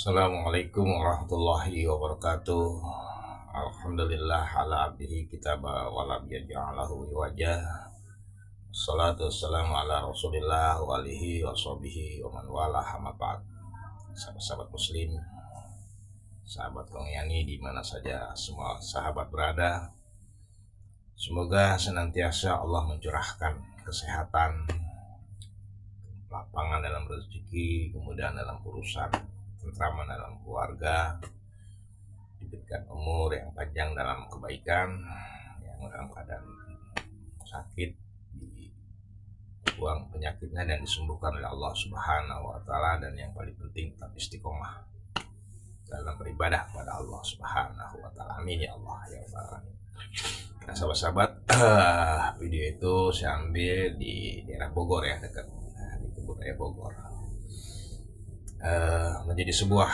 Assalamualaikum warahmatullahi wabarakatuh. Alhamdulillah ala abdihi kitaba walam yaj'alahu wajah. Salatu wassalamu ala rasulillah wa alihi wa sahbihi wa man wala amma ba'd. Sahabat-sahabat muslim, sahabat kongyani di mana saja semua sahabat berada, semoga senantiasa Allah mencurahkan kesehatan, lapangan dalam rezeki, kemudahan dalam urusan, tentraman dalam keluarga, diberikan umur yang panjang dalam kebaikan, yang dalam keadaan sakit dibuang penyakitnya dan disembuhkan oleh Allah Subhanahu wa taala, dan yang paling penting tetap istiqomah dalam beribadah kepada Allah Subhanahu wa taala. Amin ya Allah ya Rabbal. Nah, sahabat-sahabat, video itu saya ambil di daerah Bogor ya, dekat di kebun raya Bogor. Menjadi sebuah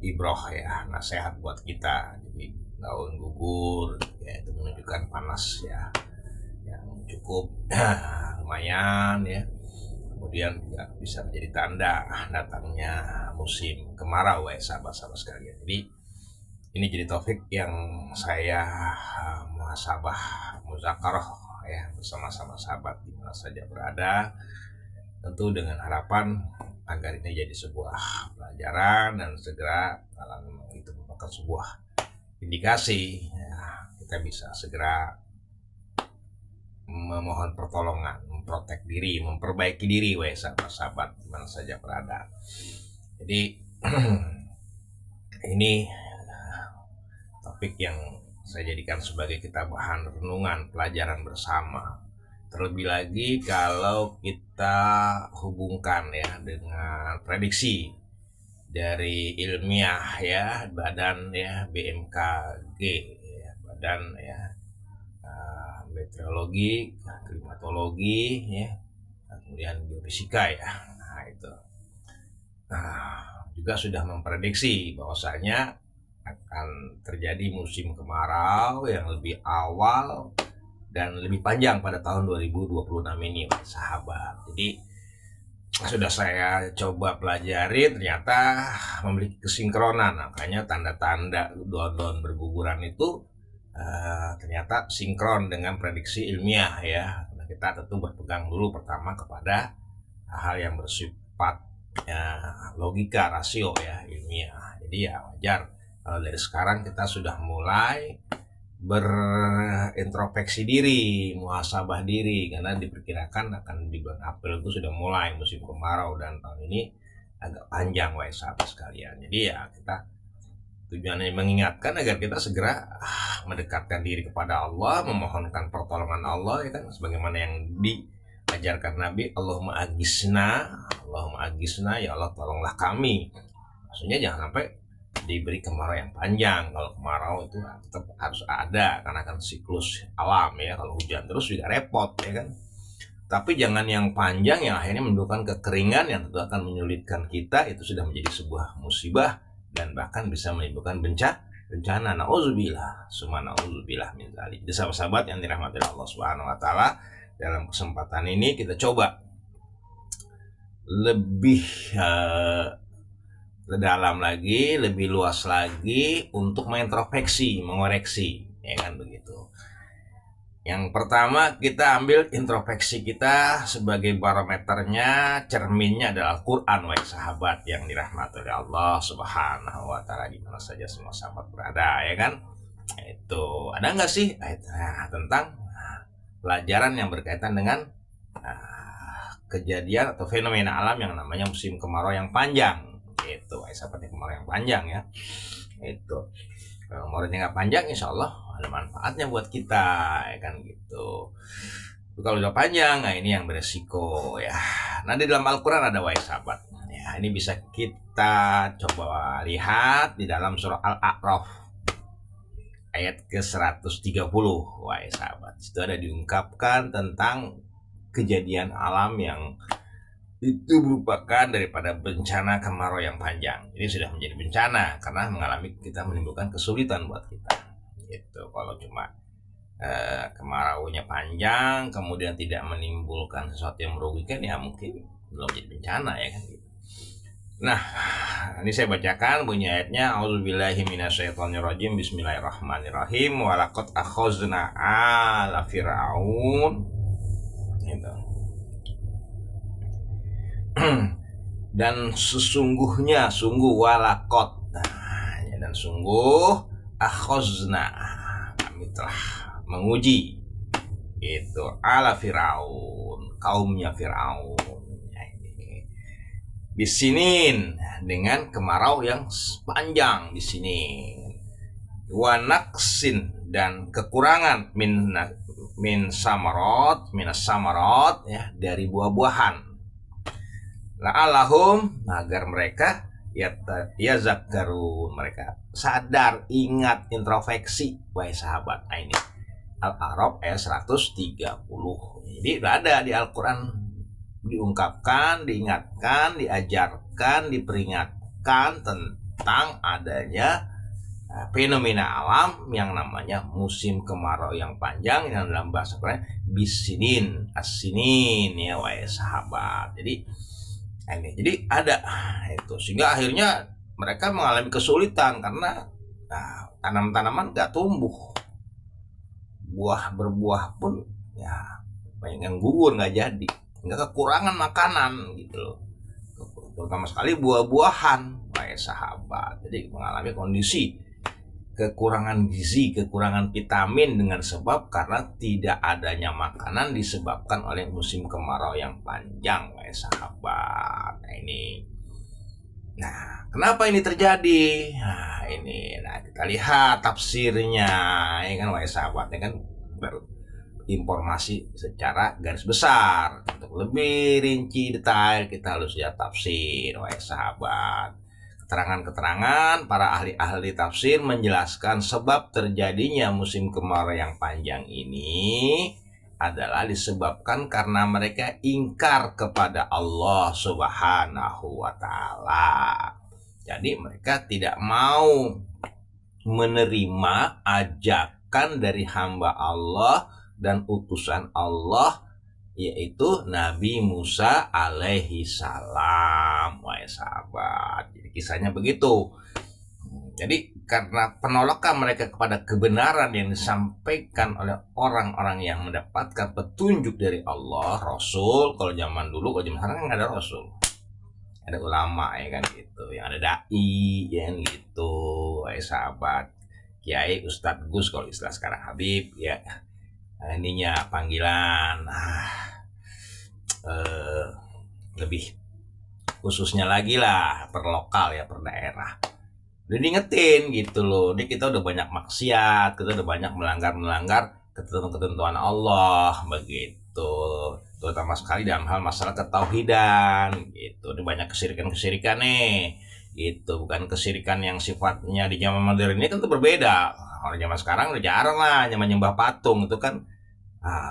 ibroh ya, nasihat buat kita. Jadi daun gugur ya, itu menunjukkan panas ya yang cukup lumayan ya. Kemudian juga bisa menjadi tanda datangnya musim kemarau ya sahabat-sahabat sekalian. Jadi ini jadi topik yang saya muhasabah muzakarah ya bersama-sama sahabat di mana saja berada, tentu dengan harapan agar ini jadi sebuah pelajaran dan segera kalau memang itu merupakan sebuah indikasi ya, kita bisa segera memohon pertolongan, memprotek diri, memperbaiki diri sahabat-sahabat di mana saja berada. Jadi ini topik yang saya jadikan sebagai kita bahan renungan pelajaran bersama. Terlebih lagi kalau kita hubungkan ya dengan prediksi dari ilmiah ya, badan ya BMKG ya, badan ya meteorologi, klimatologi ya, kemudian geofisika ya. Nah, itu. Juga sudah memprediksi bahwasanya akan terjadi musim kemarau yang lebih awal dan lebih panjang pada tahun 2026 ini sahabat. Jadi sudah saya coba pelajari, ternyata memiliki kesinkronan. Makanya tanda-tanda daun-daun berguguran itu ternyata sinkron dengan prediksi ilmiah ya. Nah, kita tentu berpegang dulu pertama kepada hal yang bersifat logika, rasio ya, ilmiah. Jadi ya wajar kalau dari sekarang kita sudah mulai berintrospeksi diri, muhasabah diri, karena diperkirakan akan di bulan April itu sudah mulai musim kemarau dan tahun ini agak panjang sahabat sekalian. Jadi ya kita tujuannya mengingatkan agar kita segera mendekatkan diri kepada Allah, memohonkan pertolongan Allah ya kan, sebagaimana yang diajarkan Nabi, Allahumma agisna ya Allah tolonglah kami. Maksudnya jangan sampai diberi kemarau yang panjang. Kalau kemarau itu tetap harus ada karena kan siklus alam ya. Kalau hujan terus juga repot ya kan. Tapi jangan yang panjang yang akhirnya menimbulkan kekeringan yang tentu akan menyulitkan kita. Itu sudah menjadi sebuah musibah dan bahkan bisa menimbulkan bencana. Nauzubillah, summa nauzubillah min dzalik. Jadi sahabat-sahabat yang dirahmati Allah Subhanahu wa taala, dalam kesempatan ini kita coba lebih dalam lagi, lebih luas lagi untuk mengintrospeksi, mengoreksi, ya kan begitu. Yang pertama kita ambil introspeksi kita sebagai barometernya, cerminnya adalah Quran, sahabat yang dirahmati oleh Allah Subhanahu wa taala di mana saja semua sahabat berada, ya kan? Itu ada nggak sih tentang pelajaran yang berkaitan dengan kejadian atau fenomena alam yang namanya musim kemarau yang panjang? Itu sahabatnya kemarau yang panjang ya. Itu kalau kemaraunya nggak panjang, insya Allah ada manfaatnya buat kita ya kan gitu. Kalau udah panjang, nah ini yang beresiko ya. Nah di dalam Al-Quran ada sahabat ya, ini bisa kita coba lihat di dalam surah Al-A'raf ayat ke-130 sahabat. Itu ada diungkapkan tentang kejadian alam yang itu merupakan daripada bencana kemarau yang panjang. Ini sudah menjadi bencana karena kita menimbulkan kesulitan buat kita. Gitu. Kalau cuma kemaraunya panjang kemudian tidak menimbulkan sesuatu yang merugikan, ya mungkin belum jadi bencana ya kan gitu. Nah, ini saya bacakan bunyi ayatnya. A'udzubillahi minasyaitonirrajim. Bismillahirrahmanirrahim. Walaqad akhazna ala fir'aun. Gitu. Dan sesungguhnya, sungguh walaqad. Nah, ya, dan sungguh akhazna, kami telah menguji itu ala Firaun, kaumnya Firaun. Bisinin, dengan kemarau yang panjang di sini. Wanaksin, dan kekurangan minas samarot ya, dari buah-buahan. La'allahum, agar mereka ya zakarun, mereka sadar, ingat, introspeksi, wahai sahabat. Nah, ini Al-A'raf ayat 130. Jadi udah ada di Al-Quran, diungkapkan, diingatkan, diajarkan, diperingatkan tentang adanya fenomena alam yang namanya musim kemarau yang panjang, yang dalam bahasa Quran bisinin, as-sinin, ya wahai sahabat. Jadi ada itu, sehingga akhirnya mereka mengalami kesulitan karena tanam-tanaman gak tumbuh, berbuah pun ya banyak yang gugur, nggak jadi, nggak, kekurangan makanan gitu loh, terutama sekali buah-buahan, wahai sahabat. Jadi mengalami kondisi kekurangan gizi, kekurangan vitamin dengan sebab karena tidak adanya makanan disebabkan oleh musim kemarau yang panjang, wahai sahabat. Nah, kenapa ini terjadi? Nah, kita lihat tafsirnya, ya kan, wahai sahabat, ya kan, baru informasi secara garis besar. Untuk lebih rinci detail kita harus lihat tafsir, wahai sahabat. Keterangan-keterangan para ahli-ahli tafsir menjelaskan sebab terjadinya musim kemarau yang panjang ini adalah disebabkan karena mereka ingkar kepada Allah Subhanahu wa Ta'ala. Jadi mereka tidak mau menerima ajakan dari hamba Allah dan utusan Allah, yaitu Nabi Musa alaihi salam, wahai sahabat. Jadi kisahnya begitu. Jadi karena penolakan mereka kepada kebenaran yang disampaikan oleh orang-orang yang mendapatkan petunjuk dari Allah, Rasul. Kalau zaman dulu, kalau zaman sekarang kan nggak ada Rasul, ada ulama, ya kan gitu, yang ada dai, ya kan gitu, wahai sahabat, kiai, ustadz, gus, kalau istilah sekarang Habib, ya. Ininya panggilan lebih khususnya lagi lah, per lokal ya, per daerah. Udah diingetin gitu loh, ini kita udah banyak maksiat, kita udah banyak melanggar ketentuan Allah, begitu, terutama sekali dalam hal masalah ketauhidan gitu. Ini banyak kesirikan nih gitu, bukan kesirikan yang sifatnya di zaman modern ini kan itu berbeda. Orang zaman sekarang udah jarang lah nyembah patung, itu kan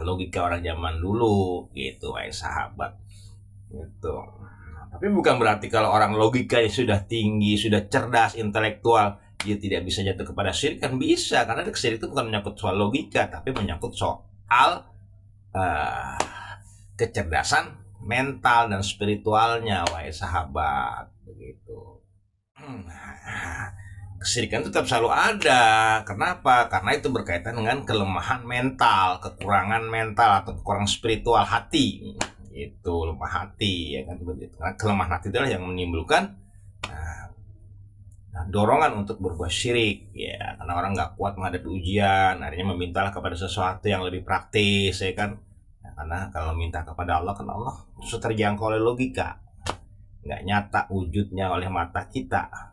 logika orang zaman dulu gitu, wahai sahabat gitu. Tapi bukan berarti kalau orang logikanya sudah tinggi, sudah cerdas, intelektual, dia tidak bisa jatuh kepada syirik. Kan bisa, karena syirik itu bukan menyangkut soal logika, tapi menyangkut soal kecerdasan mental dan spiritualnya, wahai sahabat, begitu. Kesyirikan itu tetap selalu ada. Kenapa? Karena itu berkaitan dengan kelemahan mental, kekurangan mental atau kekurangan spiritual hati. Itu lemah hati, ya kan, begitu. Karena kelemahan hati itulah yang menimbulkan dorongan untuk berbuat syirik, ya. Karena orang nggak kuat menghadapi ujian, akhirnya memintalah kepada sesuatu yang lebih praktis, ya kan. Nah, karena kalau minta kepada Allah, kan Allah susah terjangkau oleh logika, nggak nyata wujudnya oleh mata kita,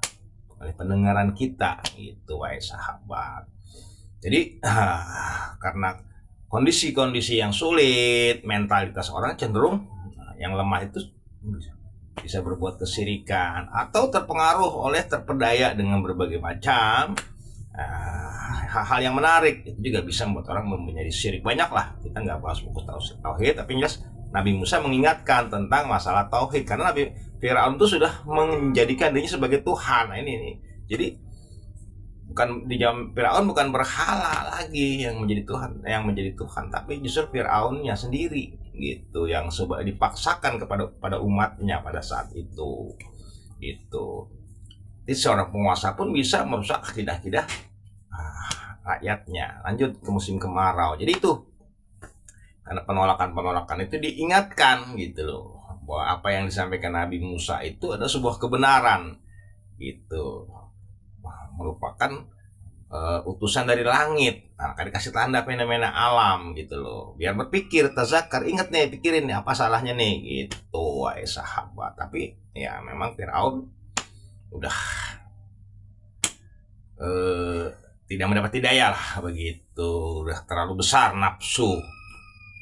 oleh pendengaran kita, gitu, wahai sahabat. Jadi karena kondisi-kondisi yang sulit, mentalitas orang cenderung yang lemah itu bisa berbuat kesyirikan atau terpengaruh oleh, terpedaya dengan berbagai macam hal-hal yang menarik. Itu juga bisa membuat orang menjadi syirik. Banyak lah, kita nggak bahas buku tauhid, tapi jelas Nabi Musa mengingatkan tentang masalah tauhid, karena Nabi Firaun itu sudah menjadikan dirinya sebagai Tuhan. Nah, ini jadi bukan di zaman Firaun, bukan berhala lagi yang menjadi Tuhan, tapi justru Firaunnya sendiri gitu yang dipaksakan kepada umatnya pada saat itu. Itu. Jadi seorang penguasa pun bisa merusak akidah-akidah rakyatnya. Lanjut ke musim kemarau. Jadi itu karena penolakan-penolakan itu diingatkan gitu loh, bahwa apa yang disampaikan Nabi Musa itu adalah sebuah kebenaran gitu, merupakan utusan dari langit. Nah, kan dikasih tanda fenomena alam gitu loh, biar berpikir, tazakar, inget nih, pikirin nih apa salahnya nih gitu, wahai sahabat. Tapi ya memang Firaun udah tidak mendapat hidayah lah begitu, udah terlalu besar nafsu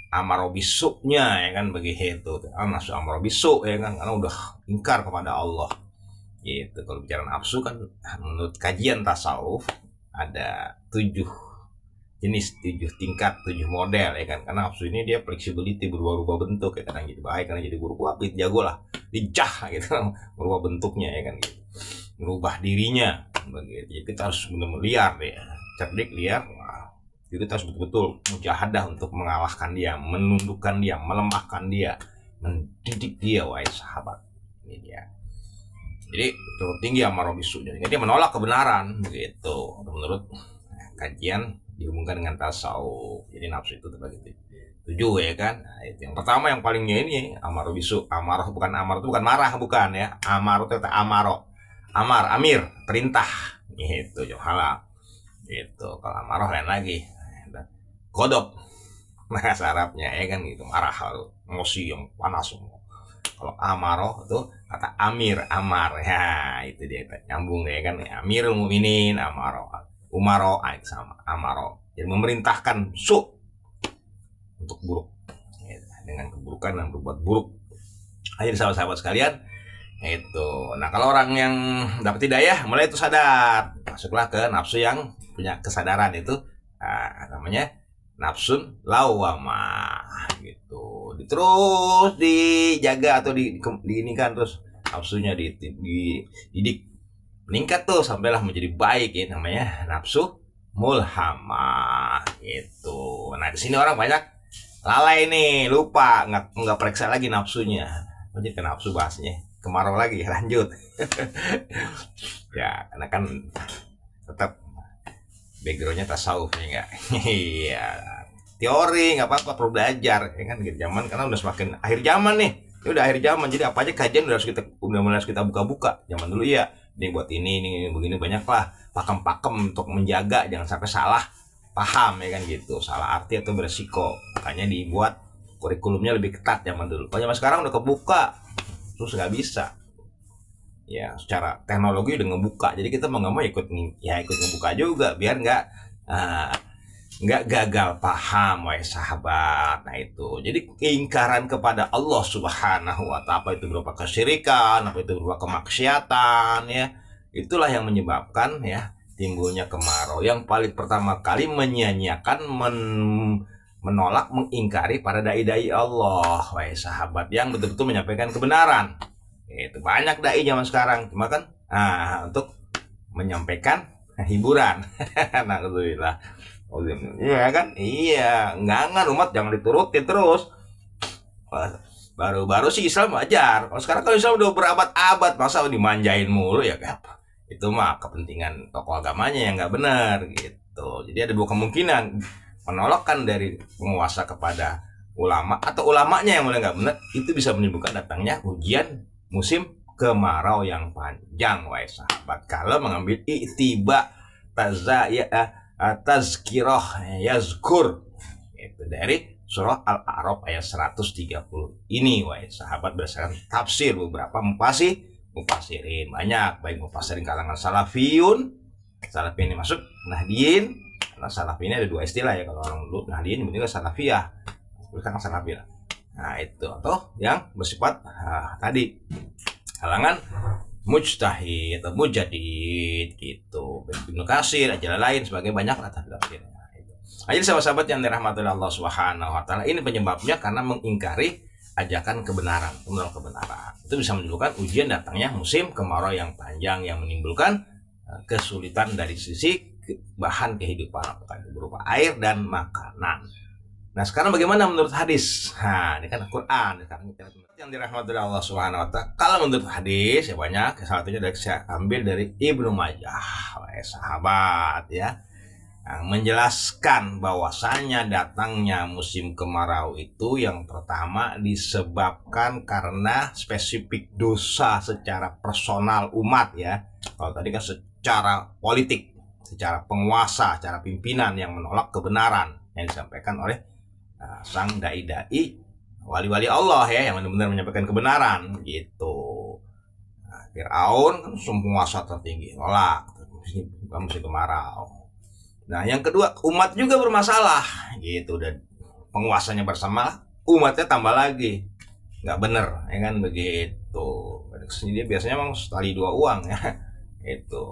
amaro bisuknya ya kan, begitu nafsu amaro bisuk ya kan, karena udah ingkar kepada Allah gitu. Kalau bicara nafsu kan menurut kajian tasawuf ada 7 jenis, 7 tingkat, 7 model ya kan, karena nafsu ini dia flexibility, berubah-ubah bentuk ya, kadang jadi baik, kadang jadi buruk, wah jago lah dijah gitu berubah bentuknya ya kan gitu, merubah dirinya begitu. Jadi kita harus benar-benar liar ya, cerdik liar. Jadi kita harus betul-betul mujahadah untuk mengalahkan dia, menundukkan dia, melemahkan dia, mendidik dia, wahai sahabat. Ini dia. Jadi cukup tinggi amarah bisu. Jadi dia menolak kebenaran begitu. Menurut kajian dihubungkan dengan tasawuf. Jadi nafsu itu terbagi 7 ya kan. Nah, itu yang pertama yang palingnya ini amarah bisu. Amarah bukan amarah itu bukan marah, bukan ya. Amarah itu amaro. Amar, amir, perintah. Gitu, halal. Gitu. Kalau amarah lain lagi. Godok bahasa Arabnya ya kan gitu, marah, emosi yang panas semua. Kalau amaroh itu kata amir, amar ya, itu dia nyambung ya kan, amirul mukminin, amaroh, umaro sama amaroh, jadi memerintahkan untuk buruk ya, dengan keburukan dan berbuat buruk. Ayo sahabat-sahabat sekalian itu. Nah kalau orang yang dapat hidayah mulai itu sadar, masuklah ke nafsu yang punya kesadaran itu, namanya nafsun lawamah gitu. Terus dijaga atau diinikan terus nafsunya dididik meningkat tuh sampailah menjadi baik ya, namanya nafsu mulhamah gitu. Nah di sini orang banyak lalai nih, lupa, nggak periksa lagi nafsunya. Jadi ke nafsu bahasnya kemarau lagi, lanjut. Ya karena kan tetap backgroundnya tasawuf ya enggak. Iya, teori nggak apa-apa, perlu belajar ya kan gitu. Zaman karena udah semakin akhir zaman nih, ya udah akhir zaman, jadi apa aja kajian udah mulai harus kita buka-buka. Zaman dulu ya ini buat ini begini, banyak lah pakem-pakem untuk menjaga jangan sampai salah paham ya kan gitu, salah arti atau beresiko. Makanya dibuat kurikulumnya lebih ketat zaman dulu. Kalau zaman sekarang udah kebuka terus nggak bisa ya, secara teknologi udah ngebuka, jadi kita mau nggak mau ikut ngebuka juga biar nggak gagal paham, wahai sahabat. Nah itu jadi keingkaran kepada Allah Subhanahu wa Ta'ala, apa itu berupa kesyirikan, apa itu berupa kemaksiatan ya, itulah yang menyebabkan ya timbulnya kemarau. Yang paling pertama kali menyanyiakan, menolak, mengingkari para dai-dai Allah, wahai sahabat, yang betul-betul menyampaikan kebenaran. Itu banyak dai zaman sekarang, cuma kan untuk menyampaikan hiburan. Alhamdulillah. Iya kan, iya, enggak umat jangan diturutin terus. Baru-baru sih Islam wajar. Kalau sekarang kalau Islam udah berabad-abad, masa dimanjain mulu ya apa? Itu mah kepentingan tokoh agamanya yang nggak benar gitu. Jadi ada 2 kemungkinan, penolakan dari penguasa kepada ulama atau ulamanya yang mulai nggak benar, itu bisa menimbulkan datangnya ujian musim kemarau yang panjang, wahai sahabat. Kalau mengambil iktiba tazkirah yazkur itu dari surah Al-A'raf ayat 130 ini, wahai sahabat, berdasarkan tafsir beberapa mufassirin banyak, baik mufassirin kalangan salafiyun ini masuk nahdiyin, karena salafi ini ada 2 istilah ya, kalau orang dulu nahdiyin juga salafiyah, sekarang salafiyah. Nah itu, atau yang bersifat tadi kalangan mujtahid atau mujadid gitu, Ibnu Katsir, ajalah lain sebagai banyak lah tafsirnya. Jadi sahabat-sahabat yang dirahmati Allah Subhanahu wa Ta'ala, ini penyebabnya karena mengingkari ajakan kebenaran, menolak kebenaran. Itu bisa menimbulkan ujian datangnya musim kemarau yang panjang yang menimbulkan kesulitan dari sisi bahan kehidupan berupa air dan makanan. Nah sekarang bagaimana menurut hadis? Nah ini kan Al-Quran sekarang kita yang dirahmati oleh Allah Subhanahu Wa Taala. Kalau menurut hadis ya banyak. Salah satunya dari saya ambil dari Ibnu Majah, sahabat ya, yang menjelaskan bahwasannya datangnya musim kemarau itu yang pertama disebabkan karena spesifik dosa secara personal umat ya. Kalau tadi kan secara politik, secara penguasa, secara pimpinan yang menolak kebenaran yang disampaikan oleh sang dai-dai wali-wali Allah ya, yang benar-benar menyampaikan kebenaran gitu. Nah, Fir'aun kan penguasa tertinggi, nolak musim kemarau. Nah yang kedua, umat juga bermasalah gitu, dan penguasanya bersama, umatnya tambah lagi nggak bener ya kan begitu. Dia biasanya emang sekali dua uang ya itu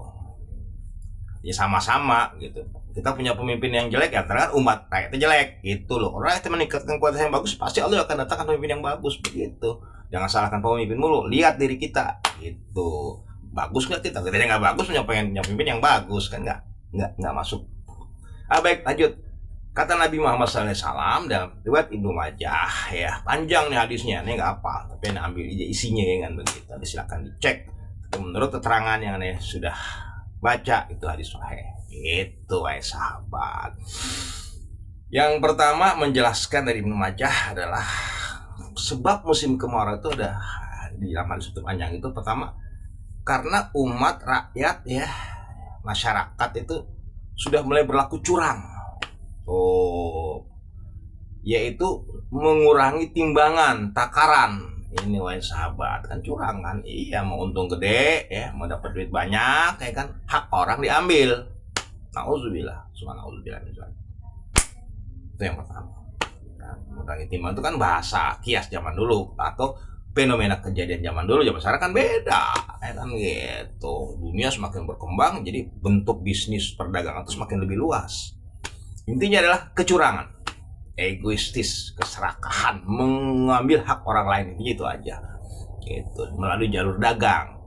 ya, sama-sama gitu. Kita punya pemimpin yang jelek ya, ternyata umat rakyatnya jelek gitu loh. Orang itu meningkatkan kualitas yang bagus, pasti Allah akan datangkan pemimpin yang bagus begitu. Jangan salahkan pemimpin mulu, lihat diri kita gitu. Bagus nggak kita? Kita nggak bagus, punya pemimpin yang bagus kan, nggak masuk. Baik, lanjut. Kata Nabi Muhammad SAW dalam riwayat Ibnu Majah ya, panjang nih hadisnya, ini nggak apa, tapi ini ambil isinya ya kan begitu. Nanti silakan dicek. Menurut keterangan yang aneh sudah baca itu hadis sahih. Itu sahabat. Yang pertama menjelaskan dari Ibnu Majah adalah sebab musim kemarau itu ada di dalam hadis itu panjang itu. Pertama karena umat rakyat ya, masyarakat itu sudah mulai berlaku curang. Yaitu mengurangi timbangan, takaran. Ini wahai sahabat, kan curang kan? Iya, mau untung gede ya, mau dapat duit banyak ya kan, hak orang diambil. Nauzubillah, subhanallah. Itu yang pertama. Nah, mengurangi timbangan itu kan bahasa kias zaman dulu atau fenomena kejadian zaman dulu. Zaman sekarang kan beda ya kan gitu. Dunia semakin berkembang, jadi bentuk bisnis perdagangan itu semakin lebih luas. Intinya adalah kecurangan, egoistis, keserakahan, mengambil hak orang lain, itu aja. Gitu, melalui jalur dagang,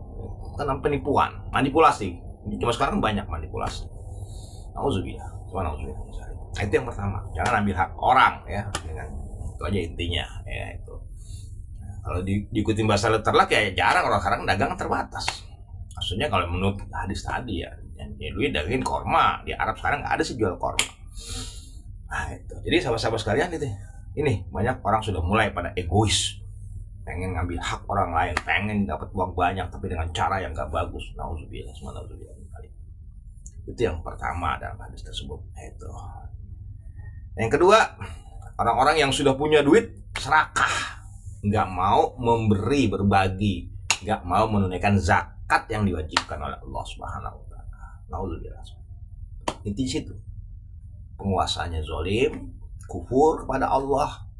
karena penipuan, manipulasi. Cuma sekarang banyak manipulasi. Nauzubillah, subhanallah. Nah, itu yang pertama, jangan ambil hak orang ya. Itu aja intinya ya itu. Nah, kalau diikuti bahasa letterlak ya jarang, orang sekarang dagang terbatas. Maksudnya kalau menurut hadis tadi ya, lu dagangin korma, di Arab sekarang nggak ada sih jual korma. Nah itu, jadi sahabat-sahabat sekalian itu, ini banyak orang sudah mulai pada egois, pengen ngambil hak orang lain, pengen dapat uang banyak tapi dengan cara yang nggak bagus. Nauzubillah, subhanallah. Itu yang pertama dalam hadis tersebut. Itu. Yang kedua, orang-orang yang sudah punya duit serakah, nggak mau memberi, berbagi, nggak mau menunaikan zakat yang diwajibkan oleh Allah Subhanahu Wa Taala. Nauzubillah. Inti situ. Penguasanya zalim, kufur kepada Allah,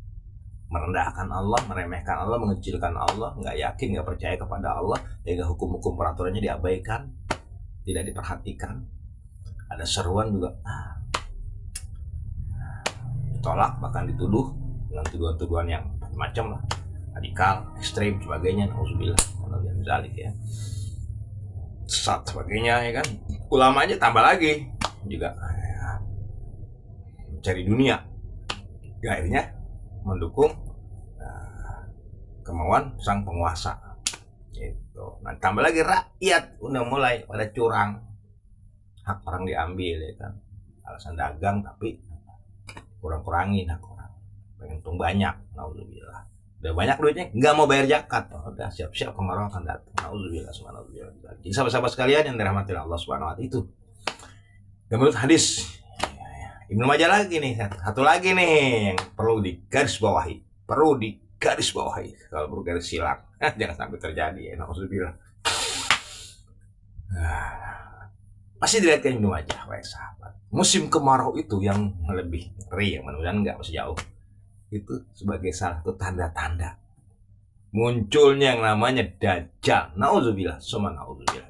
merendahkan Allah, meremehkan Allah, mengecilkan Allah, nggak yakin, nggak percaya kepada Allah, sehingga hukum-hukum peraturannya diabaikan, tidak diperhatikan. Ada seruan juga ditolak, bahkan dituduh dengan tuduhan-tuduhan yang macam lah, radikal, ekstrim, sebagainya. Nauzubillah, zalik ya, sesat sebagainya ya kan. Ulamanya tambah lagi juga cari dunia, akhirnya mendukung kemauan sang penguasa itu. Nah tambah lagi rakyat udah mulai pada curang, hak orang diambil ya kan, alasan dagang tapi kurang-kurangin hak orang, pengen untung banyak. Nauzubillah, udah banyak duitnya nggak mau bayar zakat, udah siap-siap kemarau akan datang. Nauzubillah, subhanallah. Jadi sahabat-sahabat sekalian yang dirahmati Allah Subhanahu wa Ta'ala, itu dan menurut hadis Ibnu Majah lagi nih, satu lagi nih yang perlu digarisbawahi, kalau perlu garis silang, jangan sampai terjadi ya. Nauzubillah. Masih dilihatkan Ibnu Majah, baik sahabat. Musim kemarau itu yang lebih ngeri, yang mudah-mudahan nggak masih jauh. Itu sebagai salah satu tanda-tanda munculnya yang namanya Dajjal. Nauzubillah, summa nauzubillah.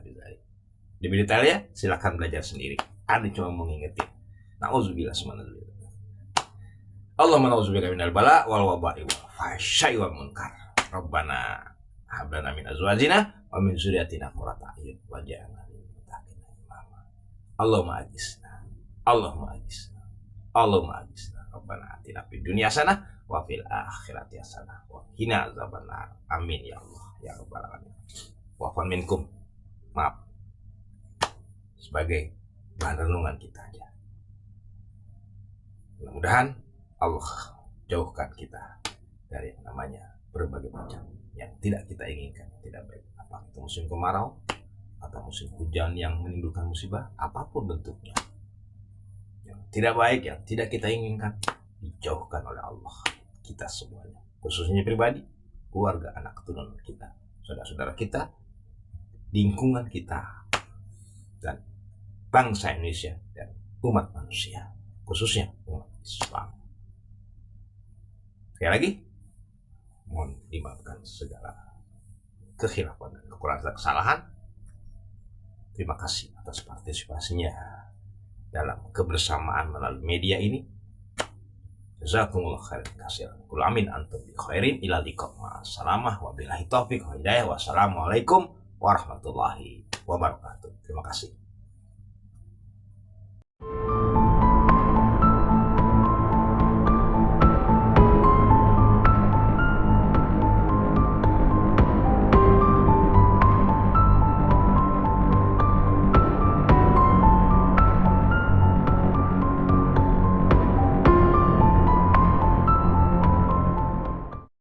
Demi detailnya silakan belajar sendiri. Ada cuma mengingetin. Nauzubillah, subhanallah. Allahumma nauzubillah minal bala wal waba'i wal fahsya'i wal munkar. Rabbana hab lana min azwajina wa min dzurriyyatina qurrata a'yun waj'alna lil muttaqina imama. Allahumma ajisna. Allahumma ajisna. Allahumma ajisna. Rabbana atina fid dunya hasanah wa fil akhirati hasanah wa qina adzabannar. Amin ya Allah ya rabbal alamin. Wa afwan minkum. Maaf. Sebagai bahan renungan kita aja. Mudah-mudahan Allah jauhkan kita dari yang namanya berbagai macam yang tidak kita inginkan, tidak baik. Apa itu musim kemarau atau musim hujan yang menimbulkan musibah, apapun bentuknya, yang tidak baik, yang tidak kita inginkan, dijauhkan oleh Allah kita semuanya, khususnya pribadi, keluarga, anak keturunan kita, saudara-saudara kita, lingkungan kita, dan bangsa Indonesia dan umat manusia, khususnya umat Islam. Sekali lagi, mohon dimaafkan segala kekhilafan dan kekurangan kesalahan. Terima kasih atas partisipasinya dalam kebersamaan melalui media ini. Jazakumullah khairan katsiran. Qul amin antum bi khairin ila liqa. Ma'assalamah wa billahi taufiq wa hidayah. Wassalamualaikum warahmatullahi wabarakatuh. Terima kasih.